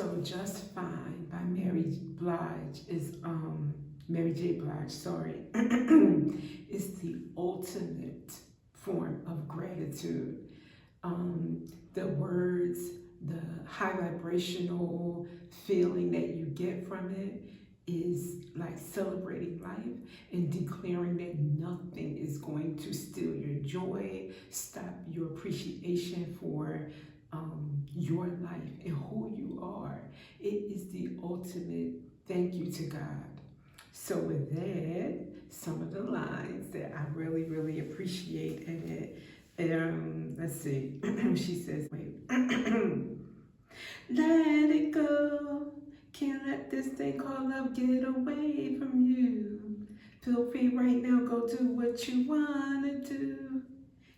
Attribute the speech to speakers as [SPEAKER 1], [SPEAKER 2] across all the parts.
[SPEAKER 1] So Just Fine by Mary Blige is Mary J. Blige, sorry, is the ultimate form of gratitude. The words, the high vibrational feeling that you get from it is like celebrating life and declaring that nothing is going to steal your joy, stop your appreciation for your life and who you are. It is the ultimate thank you to God. So with that, some of the lines that I really, really appreciate in it. Let's see. She says, wait. Let it go. Can't let this thing called love get away from you. Feel free right now, go do what you wanna do.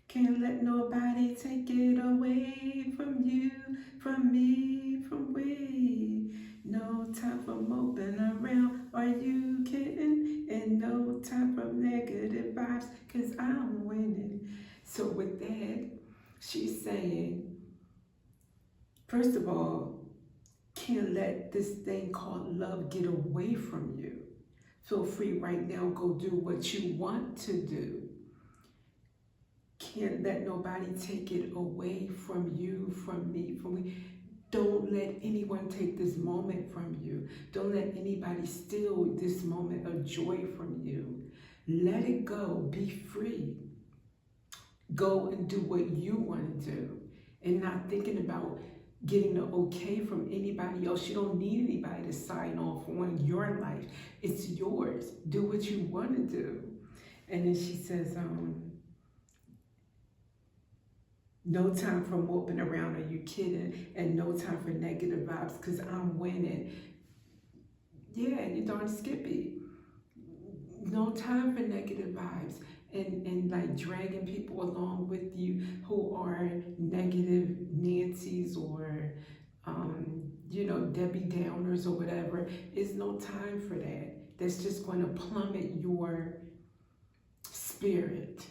[SPEAKER 1] Can't let nobody take it away from you, from me, from we. No time for moping around, are you kidding? And no time for negative vibes, cause I'm winning. So with that, she's saying, first of all, can't let this thing called love get away from you. Feel free right now, go do what you want to do. Can't let nobody take it away from you, from me, from me. Don't let anyone take this moment from you. Don't let anybody steal this moment of joy from you. Let it go. Be free. Go and do what you want to do and not thinking about getting the okay from anybody else. You don't need anybody to sign off on your life. It's yours. Do what you want to do. And then she says, no time for moping around, are you kidding? And no time for negative vibes, because I'm winning. Yeah, you darn Skippy. No time for negative vibes and like dragging people along with you who are negative Nancy's or Debbie Downers or whatever. It's no time for that. That's just going to plummet your spirit.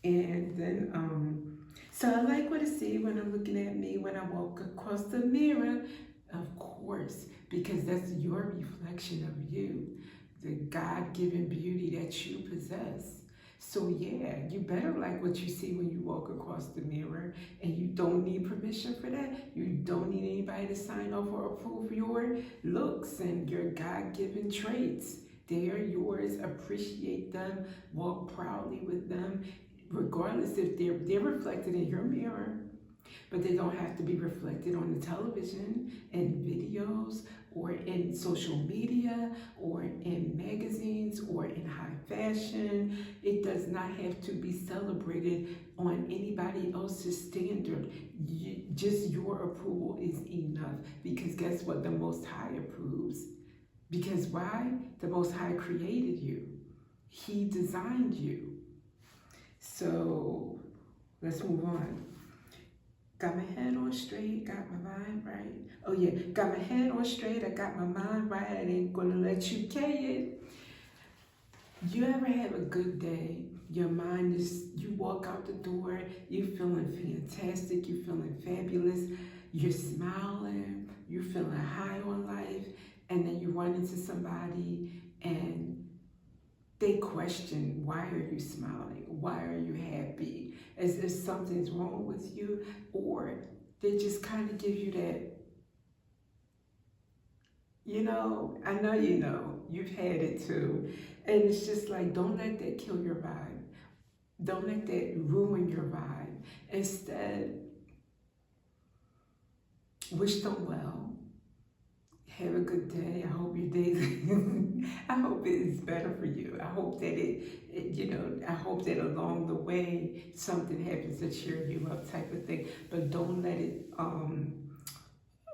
[SPEAKER 1] And then, so I like what I see when I'm looking at me when I walk across the mirror, of course, because that's your reflection of you, the God-given beauty that you possess. So yeah, you better like what you see when you walk across the mirror, and you don't need permission for that. You don't need anybody to sign off or approve your looks and your God-given traits. They are yours. Appreciate them. Walk proudly with them, regardless if they're reflected in your mirror, but they don't have to be reflected on the television and videos or in social media or in magazines or in high fashion. It does not have to be celebrated on anybody else's standard. Just your approval is enough, because guess what? The Most High approves. Because why? The Most High created you. He designed you. So let's move on. Got my head on straight, got my mind right. Oh yeah, got my head on straight, I got my mind right. I ain't gonna let you carry it. You ever have a good day? Your mind is, you walk out the door, you feeling fantastic, you feeling fabulous, you're smiling, you're feeling high on life, and then you run into somebody and they question, why are you smiling? Why are you happy? As if something's wrong with you, or they just kind of give you that, I know you've had it too. And it's just like, don't let that kill your vibe. Don't let that ruin your vibe. Instead, wish them well. Have a good day. I hope your day, I hope it is better for you. I hope that I hope that along the way something happens to cheer you up, type of thing. But don't let it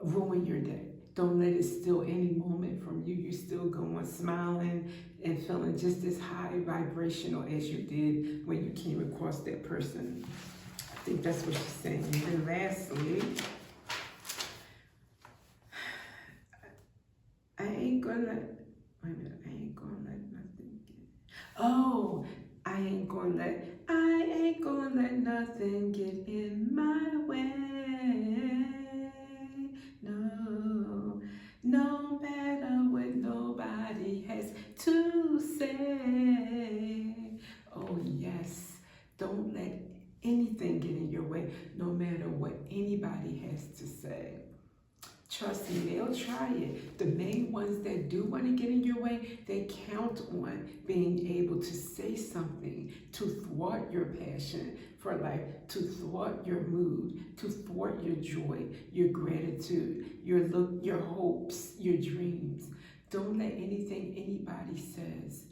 [SPEAKER 1] ruin your day. Don't let it steal any moment from you. You're still going smiling and feeling just as high vibrational as you did when you came across that person. I think that's what she's saying. And then lastly, I ain't gonna let nothing get. Oh, I ain't gonna let nothing get in my way. No, Trust me, they'll try it. The main ones that do want to get in your way, they count on being able to say something to thwart your passion for life, to thwart your mood, to thwart your joy, your gratitude, your hopes, your dreams. Don't let anything anybody says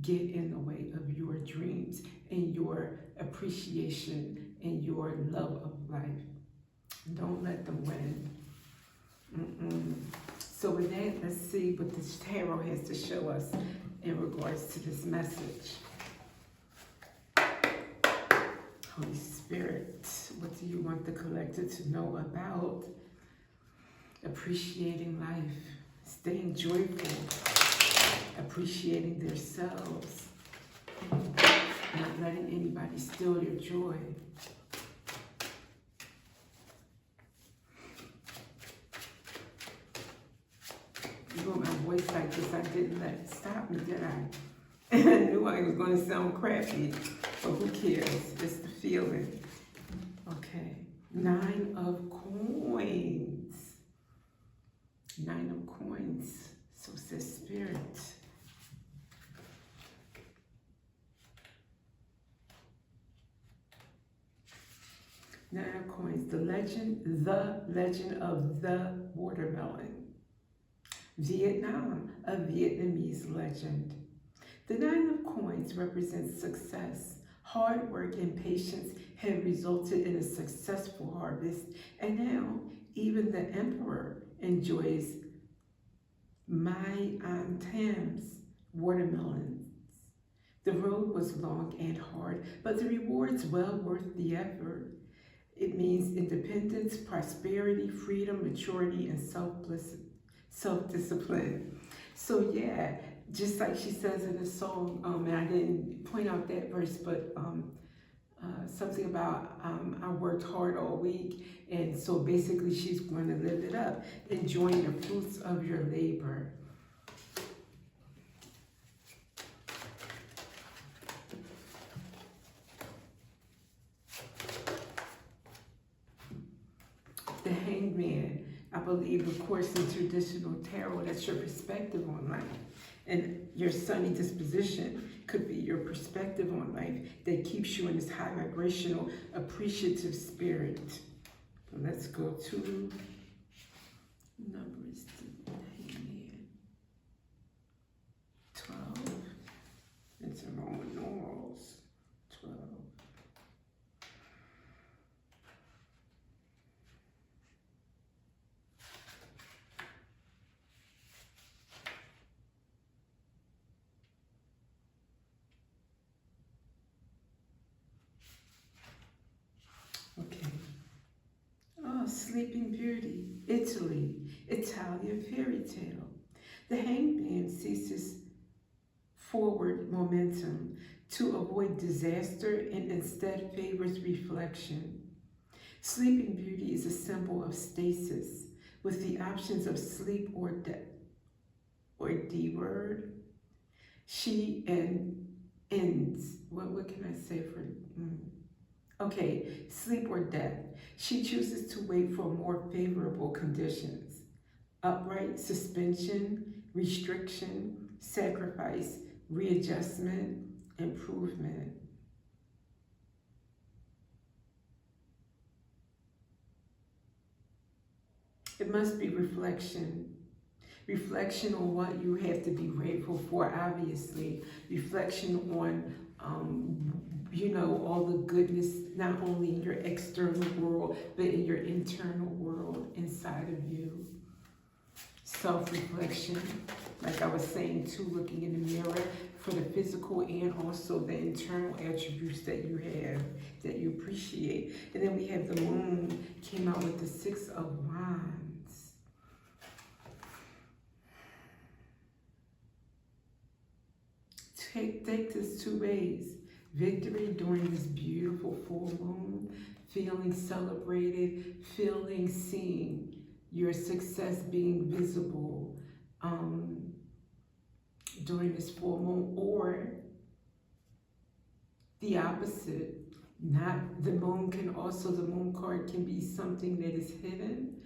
[SPEAKER 1] get in the way of your dreams and your appreciation and your love of life. Don't let them win. So with that, let's see what this tarot has to show us in regards to this message. Holy Spirit, what do you want the collective to know about appreciating life, staying joyful, appreciating themselves, not letting anybody steal their joy? My voice like this, I didn't let it stop me, did I? I knew I was going to sound crappy, but who cares? It's the feeling. Okay, 9 of coins. 9 of coins. So says Spirit. Nine of coins. The legend of the watermelon. Vietnam, a Vietnamese legend. The 9 of coins represents success. Hard work and patience have resulted in a successful harvest, and now even the emperor enjoys Mai An Tam's watermelons. The road was long and hard, but the rewards well worth the effort. It means independence, prosperity, freedom, maturity, and self-discipline. So yeah, just like she says in the song, and I didn't point out that verse, but something about I worked hard all week, and so basically she's going to live it up, enjoying the fruits of your labor. The Hanged Man. I believe, of course, in traditional tarot, that's your perspective on life. And your sunny disposition could be your perspective on life that keeps you in this high vibrational, appreciative spirit. So let's go to numbers. 12. It's a Roman numerals. 12. Okay. Oh, Sleeping Beauty, Italy, Italian fairy tale. The Hanged Man seizes forward momentum to avoid disaster and instead favors reflection. Sleeping Beauty is a symbol of stasis with the options of sleep or D word. She ends. What can I say for? Okay, sleep or death. She chooses to wait for more favorable conditions. Upright, suspension, restriction, sacrifice, readjustment, improvement. It must be reflection. Reflection on what you have to be grateful for, obviously. Reflection on all the goodness, not only in your external world, but in your internal world inside of you. Self-reflection, like I was saying too, looking in the mirror for the physical and also the internal attributes that you have, that you appreciate. And then we have the moon, came out with the 6 of Wands. Take this 2 ways. Victory during this beautiful full moon, feeling celebrated, feeling seen, your success being visible during this full moon, or the opposite. Not the moon can also, the moon card can be something that is hidden,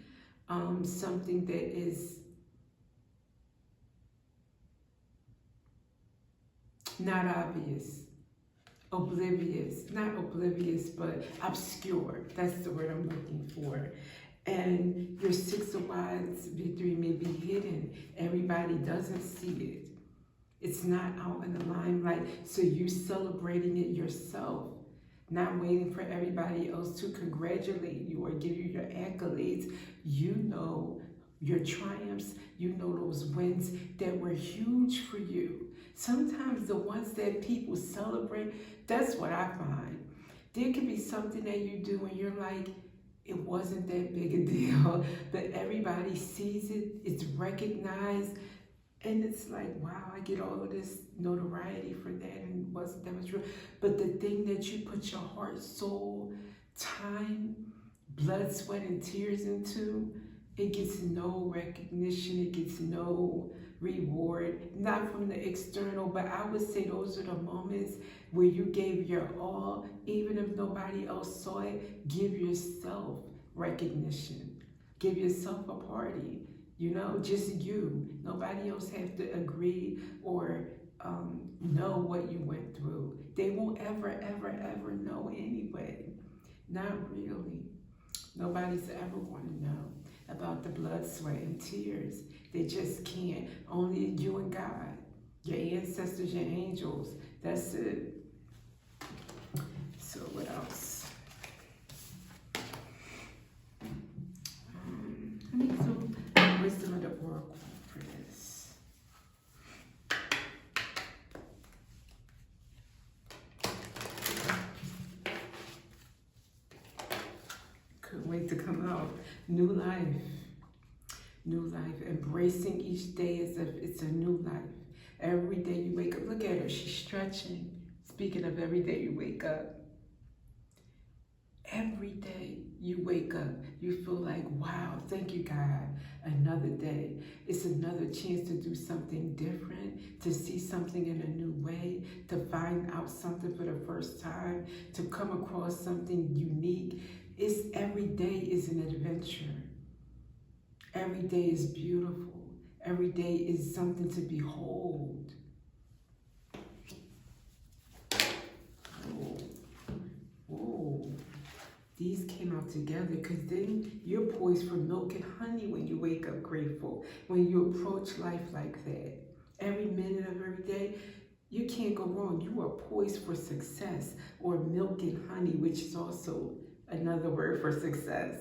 [SPEAKER 1] something that is not obvious, oblivious, not oblivious, but obscure. That's the word I'm looking for. And your Six of Wands victory may be hidden. Everybody doesn't see it. It's not out in the limelight. So you're celebrating it yourself, not waiting for everybody else to congratulate you or give you your accolades. You know your triumphs. You know those wins that were huge for you. Sometimes the ones that people celebrate, that's what I find. There can be something that you do and you're like, it wasn't that big a deal, but everybody sees it, it's recognized, and it's like, wow, I get all of this notoriety for that, and it wasn't that much real. But the thing that you put your heart, soul, time, blood, sweat, and tears into, it gets no recognition, it gets no reward, not from the external, but I would say those are the moments where you gave your all, even if nobody else saw it. Give yourself recognition, give yourself a party, you know, just you. Nobody else has to agree or know what you went through. They won't ever, ever, ever know anyway. Not really. Nobody's ever going to know about the blood, sweat, and tears. They just can't. Only you and God, your ancestors, your angels. That's it. So what else? Let me get some wisdom of the oracle for this. Couldn't wait to come out. New life. New life. Embracing each day as if it's a new life. Every day you wake up. Look at her. She's stretching. Speaking of every day you wake up. Every day you wake up, you feel like, wow, thank you, God. Another day. It's another chance to do something different, to see something in a new way, to find out something for the first time, to come across something unique. It's every day is an adventure. Every day is beautiful. Every day is something to behold. Whoa. These came out together because then you're poised for milk and honey when you wake up grateful, when you approach life like that. Every minute of every day, you can't go wrong. You are poised for success, or milk and honey, which is also another word for success.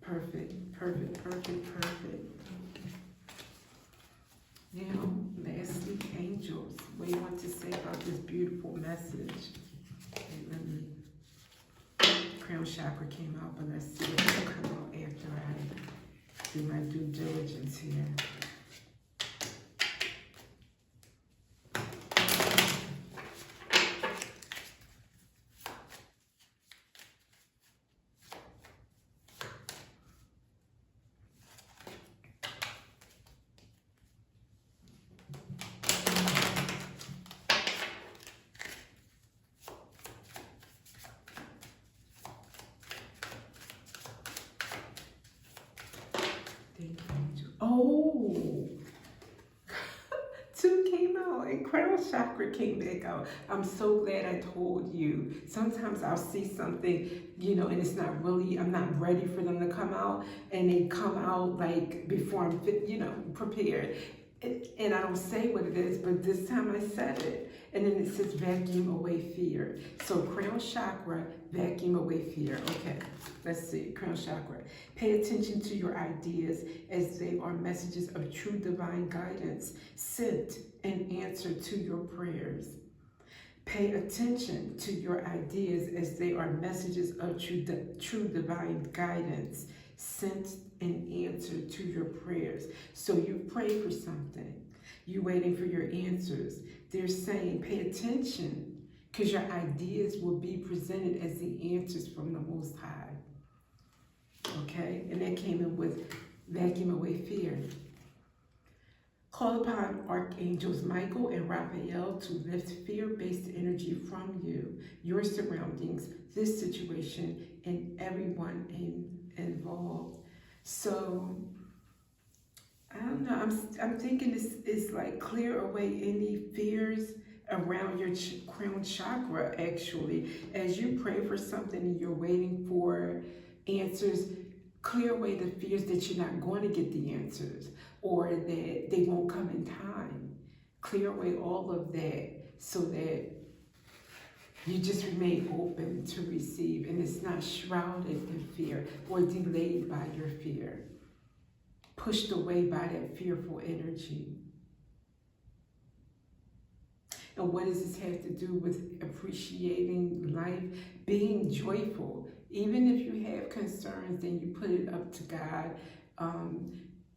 [SPEAKER 1] Perfect, perfect, perfect, perfect. Now, lastly, angels. What do you want to say about this beautiful message? Okay, let me. Crown chakra came out, but let's see what will come out after I do my due diligence here. Oh, two came out and crown chakra came back out. I'm so glad I told you. Sometimes I'll see something, you know, and it's not really, I'm not ready for them to come out, and they come out like before I'm fit, you know, prepared. And I don't say what it is, but this time I said it. And then it says vacuum away fear. So crown chakra, vacuum away fear. Okay, let's see, crown chakra. Pay attention to your ideas as they are messages of true divine guidance sent in answer to your prayers. Pay attention to your ideas as they are messages of true divine guidance sent in answer to your prayers. So you pray for something. You're waiting for your answers. They're saying, pay attention, because your ideas will be presented as the answers from the Most High. Okay? And that came in with vacuum away fear. Call upon Archangels Michael and Raphael to lift fear-based energy from you, your surroundings, this situation, and everyone in involved. So I don't know. I'm thinking it's like clear away any fears around your crown chakra. Actually, as you pray for something and you're waiting for answers, clear away the fears that you're not going to get the answers or that they won't come in time. Clear away all of that so that you just remain open to receive and it's not shrouded in fear or delayed by your fear, pushed away by that fearful energy. And what does this have to do with appreciating life, being joyful? Even if you have concerns, then you put it up to God.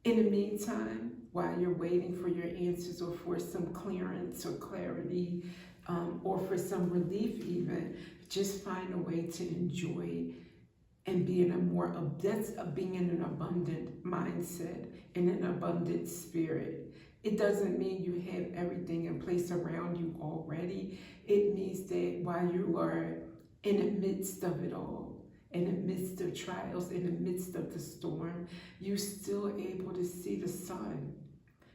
[SPEAKER 1] In the meantime, while you're waiting for your answers or for some clearance or clarity, or for some relief even, just find a way to enjoy and be in a more, that's being in an abundant mindset, in an abundant spirit. It doesn't mean you have everything in place around you already. It means that while you are in the midst of it all, in the midst of trials, in the midst of the storm, you're still able to see the sun.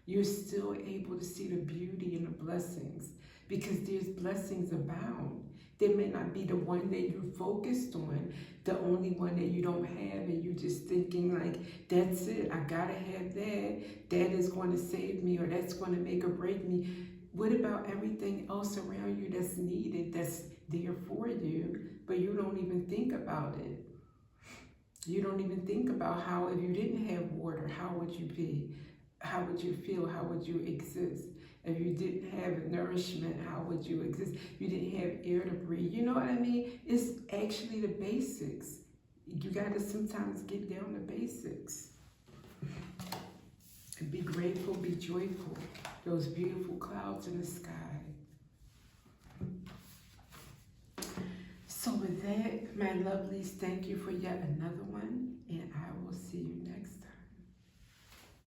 [SPEAKER 1] You're still able to see the beauty and the blessings because there's blessings abound. They may not be the one that you're focused on, the only one that you don't have, and you're just thinking like, that's it, I gotta have that. That is going to save me, or that's going to make or break me. What about everything else around you that's needed, that's there for you, but you don't even think about it? You don't even think about how, if you didn't have water, how would you be? How would you feel? How would you exist? If you didn't have nourishment, how would you exist? You didn't have air to breathe. You know what I mean? It's actually the basics. You got to sometimes get down to basics. And be grateful, be joyful. Those beautiful clouds in the sky. So with that, my lovelies, thank you for yet another one.